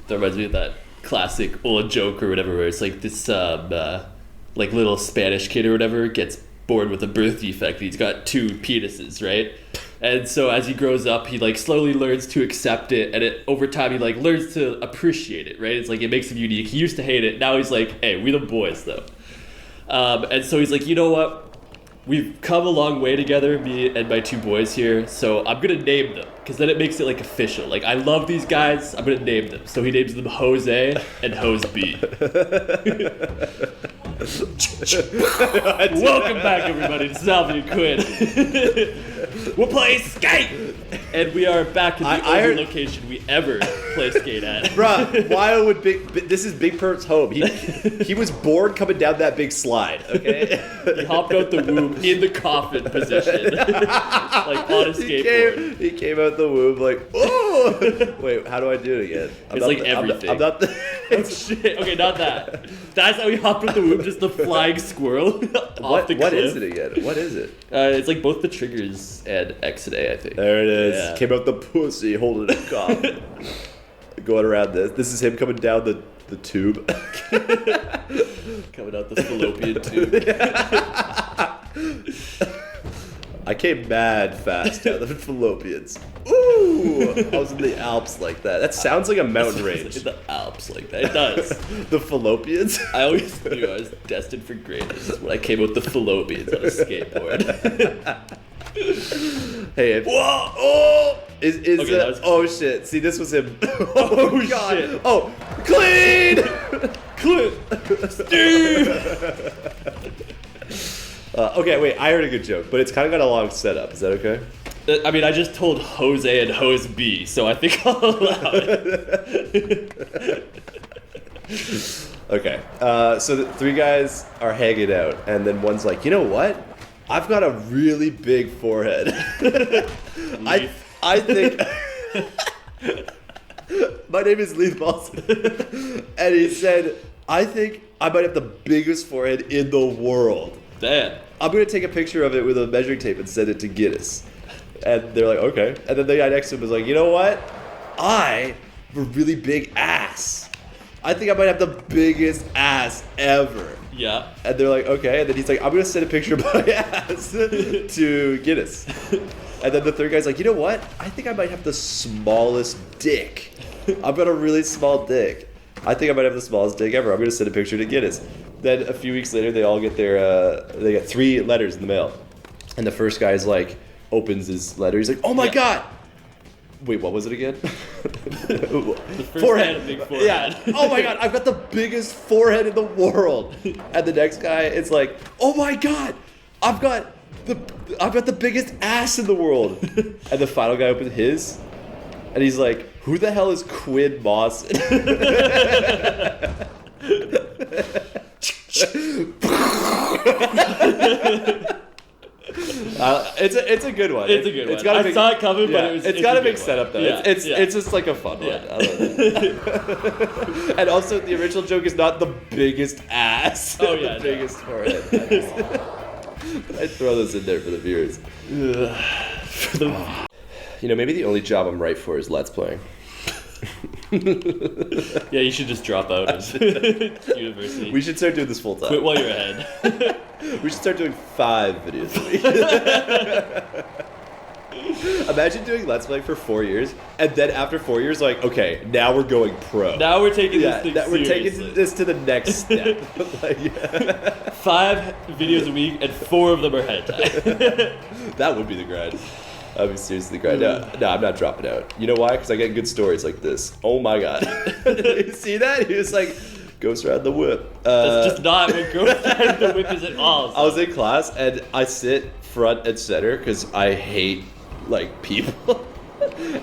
That reminds me of that classic old joke or whatever, where it's like this like little Spanish kid or whatever gets born with a birth defect. He's got 2 penises, right? And so as he grows up, he like slowly learns to accept it, and over time he like learns to appreciate it, right? It's like it makes him unique. He used to hate it. Now he's like, hey, we the boys though. And so he's like, you know what? We've come a long way together, me and my 2 boys here, so I'm gonna name them, because then it makes it like official. Like, I love these guys, I'm gonna name them. So he names them Jose and Jose B. Welcome back, everybody, to Salvy and Quinn. We're playing skate! And we are back in the only location we ever play skate at. Bruh, why would this is Big Pert's home. He was born coming down that big slide, okay? He hopped out the womb in the coffin position. Like on a skateboard. He came out the womb like, oh! Wait, how do I do it again? It's like everything. I'm not the... Oh shit, okay, not that. That's how he hopped out the womb, just the flying squirrel off the cliff. What is it again? What is it? It's like both the triggers and X and A, I think. There it is. Yeah. Came out the pussy, holding a cock. Going around this. This is him coming down the tube. Coming out the fallopian tube. I came mad fast down the fallopians. Ooh! I was in the Alps like that. That sounds like a mountain range. In the Alps like that. It does. The fallopians? I always knew I was destined for greatness when I came out the fallopians on a skateboard. Hey, whoa! Oh! Okay, oh shit! See, this was him. Oh god! Shit. Oh, clean! Clip! Steve! Okay, wait. I heard a good joke, but it's kind of got a long setup. Is that okay? I mean, I just told Jose and Jose B, so I think I'll allow it. Okay. So the 3 guys are hanging out, and then one's like, you know what? I've got a really big forehead. I think... My name is Leith Balson. And he said, I think I might have the biggest forehead in the world. Damn. I'm going to take a picture of it with a measuring tape and send it to Guinness. And they're like, okay. And then the guy next to him was like, you know what? I have a really big ass. I think I might have the biggest ass ever. Yeah. And they're like, okay. And then he's like, I'm going to send a picture of my ass to Guinness. And then the third guy's like, you know what? I think I might have the smallest dick. I've got a really small dick. I think I might have the smallest dick ever. I'm going to send a picture to Guinness. Then a few weeks later, they all get they get 3 letters in the mail. And the first guy's like, opens his letter. He's like, oh my God. Wait, what was it again? The first forehead. Had a big forehead. Yeah. Oh my God, I've got the biggest forehead in the world. And the next guy is like, oh my God, I've got the biggest ass in the world. And the final guy opens his, and he's like, who the hell is Quinn Mawson? It's a good one. It's a good one. I saw it coming, but it's got a big setup though. Yeah. It's just like a fun one. And also, the original joke is not the biggest ass. Oh yeah, the biggest forehead. I throw those in there for the viewers. You know, maybe the only job I'm right for is Let's Playing. Yeah, you should just drop out of university. We should start doing this full time. Quit while you're ahead. We should start doing 5 videos a week. Imagine doing Let's Play for 4 years, and then after 4 years, like, okay, now we're going pro. Now we're taking this thing we're seriously. taking this to the next step. Like, 5 videos a week, and 4 of them are hentai. That would be the grind. I'd be seriously grind. No, I'm not dropping out. You know why? Because I get good stories like this. Oh my God. You see that? He was like, Ghost Ride the Whip. That's just not what Ghost Ride the Whip is at all. So. I was in class, and I sit front and center because I hate, like, people.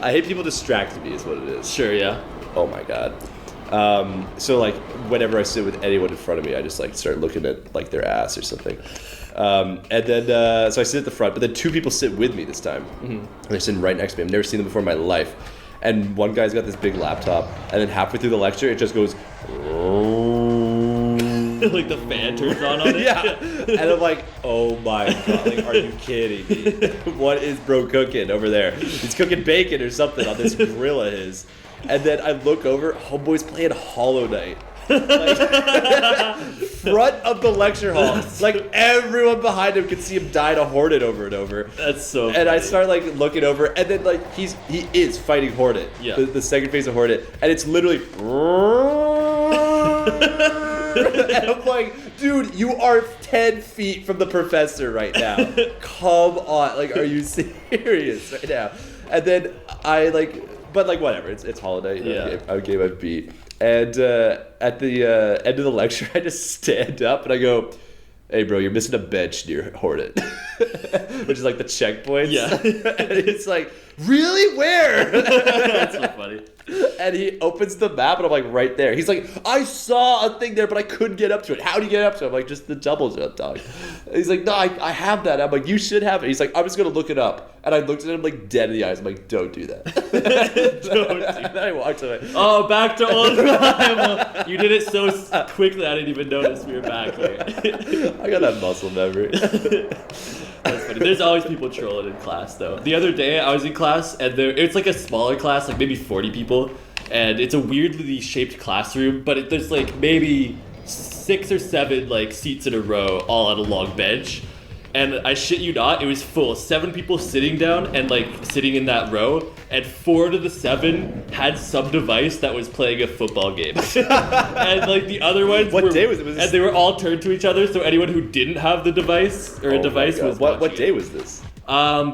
I hate people distracting me is what it is. Sure, yeah. Oh my God. So, like, whenever I sit with anyone in front of me, I just, like, start looking at, like, their ass or something. And then, so I sit at the front, but then 2 people sit with me this time. Mm-hmm. And they're sitting right next to me. I've never seen them before in my life. And one guy's got this big laptop, and then halfway through the lecture, it just goes... Like the fan turns on it? Yeah. And I'm like, oh my God, like, are you kidding me? What is bro cooking over there? He's cooking bacon or something on this grill of his. And then I look over, homeboy's playing Hollow Knight. Like, front of the lecture hall. Like, everyone behind him could see him die to Hornet over and over. That's so And funny. I start, like, looking over, and then, like, he is fighting Hornet. Yeah. The second phase of Hornet. And it's literally... And I'm like, dude, you are 10 feet from the professor right now. Come on. Like, are you serious right now? And then I, like... But, like, whatever. It's Holiday. You know, Yeah. I gave a beat. And at the end of the lecture, I just stand up and I go, hey, bro, you're missing a bench near Hornet. Which is like the checkpoints. Yeah. And it's like, really? Where? That's so funny. And he opens the map and I'm like, right there. He's like, I saw a thing there, but I couldn't get up to it. How do you get up to it? I'm like, just the double jump, dog. And he's like, no, I have that. I'm like, you should have it. He's like, I'm just going to look it up. And I looked at him like dead in the eyes. I'm like, don't do that. Don't do And then I walked away. Oh, back to old reliable. You did it so quickly, I didn't even notice we were back here. I got that muscle memory. That's funny. There's always people trolling in class, though. The other day, I was in class, and it's like a smaller class, like maybe 40 people, and it's a weirdly shaped classroom, but there's like maybe 6 or 7 like seats in a row, all on a long bench. And I shit you not, it was full. 7 people sitting down and like sitting in that row, and 4 to the 7 had some device that was playing a football game. And like the other ones, What day was it? And they were all turned to each other, so anyone who didn't have the device or a device was What watching day it. was this?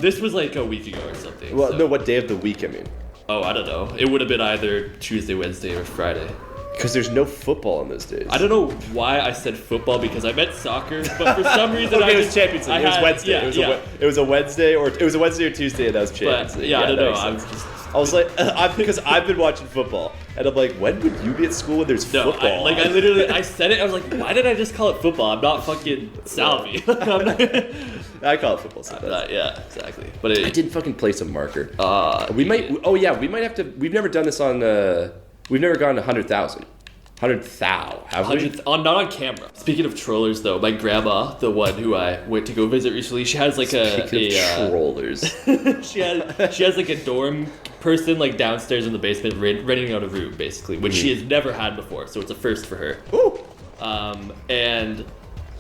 This was like a week ago or something. Well, so. no, what day of the week, I mean. Oh, I don't know. It would have been either Tuesday, Wednesday, or Friday. Because there's no football in those days. I don't know why I said football because I meant soccer, but for some reason Okay, it was Champions League. It was Wednesday. Yeah, It was a Wednesday or Tuesday, and that was Champions but League. yeah, I don't that know. makes I'm sense. just I was like, because I've been watching football, and I'm like, when would you be at school when there's no. football? I literally said it. I was like, why did I just call it football? I'm not fucking Salvy. I'm not, I call it football sometimes. yeah, exactly. But I did fucking place a marker. we might. Oh yeah, we might have to. We've never done this on. We've never gone to 100,000. 100,000, have we? not on camera. Speaking of trollers, though, my grandma, the one who I went to go visit recently, she has like trollers. she has like a dorm person like downstairs in the basement renting out a room basically, which she has never had before, so it's a first for her. Ooh. And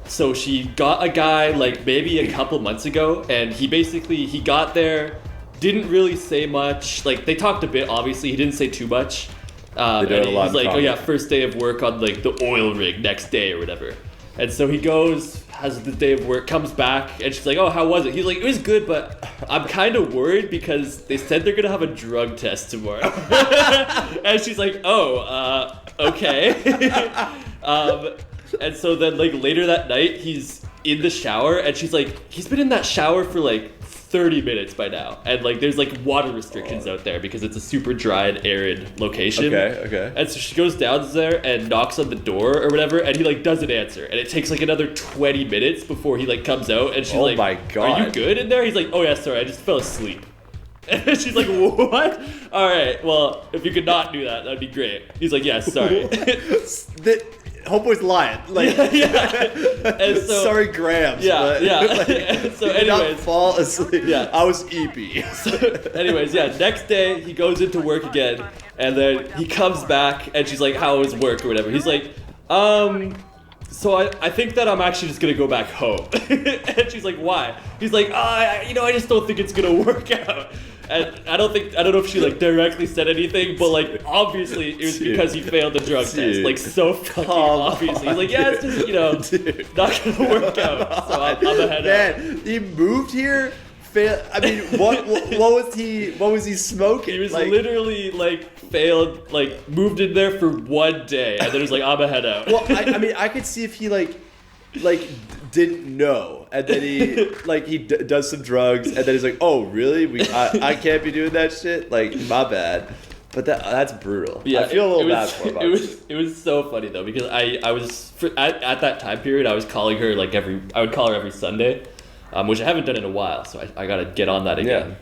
so she got a guy like maybe a couple months ago, and he got there, didn't really say much. Like they talked a bit, obviously, he didn't say too much. And he was like, oh yeah, first day of work on like the oil rig next day or whatever. And so he goes, has the day of work, comes back, and she's like, oh, how was it? He's like, it was good, but I'm kind of worried because they said they're gonna have a drug test tomorrow. And she's like, oh, okay. And so then like later that night, he's in the shower, and she's like, he's been in that shower for like 30 minutes by now, and like there's like water restrictions out there because it's a super dry and arid location. Okay. And so she goes down there and knocks on the door or whatever, and he like doesn't answer, and it takes like another 20 minutes before he like comes out, and she's like, my God. are you good in there? He's like, oh yeah, sorry, I just fell asleep. And she's like, what? All right, well, if you could not do that, that'd be great. He's like, yeah, sorry. Homeboy's lying. Like, Yeah. And so, sorry, Grams. Yeah, but, yeah. Like, And so did not anyways, fall asleep. Yeah. I was eepy. anyways, yeah, next day he goes into work again, and then he comes back, and she's like, how was work or whatever. He's like, so I think that I'm actually just gonna go back home. And she's like, why? He's like, I just don't think it's gonna work out. And I don't know if she like directly said anything, but like obviously it was because he failed the drug test. Like so fucking obviously. He's like, yeah, it's just not gonna work out. So I'm ahead of him. Man, he moved here. I mean, what was he smoking? He was like, literally like failed, like moved in there for 1 day, and then he was like, I'm ahead out. Well, I mean, I could see if he like didn't know, and then he does some drugs, and then he's like, oh really? I can't be doing that shit. Like, my bad. But that's brutal. Yeah, I feel a little bad for him. It was so funny though, because I was at that time period I was calling her like I would call her every Sunday, which I haven't done in a while, so I gotta get on that again.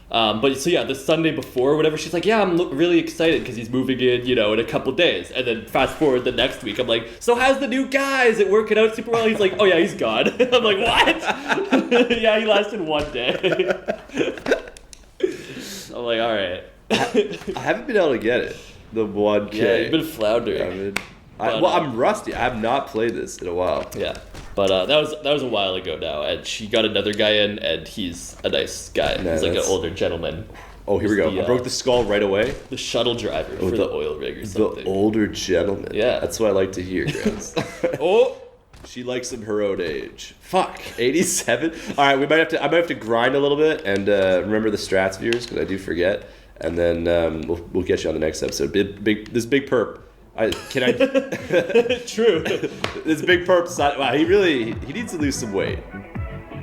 But so yeah, the Sunday before or whatever, she's like, yeah, I'm really excited because he's moving in, in a couple days. And then fast forward the next week, I'm like, so how's the new guy? Is it working out super well? He's like, oh yeah, he's gone. I'm like, what? Yeah, he lasted 1 day. I'm like, all right. I haven't been able to get it. The 1K. Yeah, you've been floundering. I'm rusty. I have not played this in a while. Yeah, but that was a while ago now, and she got another guy in, and he's a nice guy. Nah, he's like an older gentleman. Oh, here we go. I broke the skull right away. The shuttle driver for the oil rig or something. The older gentleman. Yeah. That's what I like to hear, Grams. Oh! She likes him her own age. Fuck. 87? Alright, I might have to grind a little bit and remember the strats, viewers, because I do forget. And then we'll get you on the next episode. This big perp. True. This big perp. Wow, he needs to lose some weight.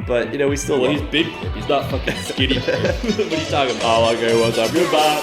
But, we still he's big. He's not fucking skinny. What are you talking about? Oh, okay, what's up? Goodbye.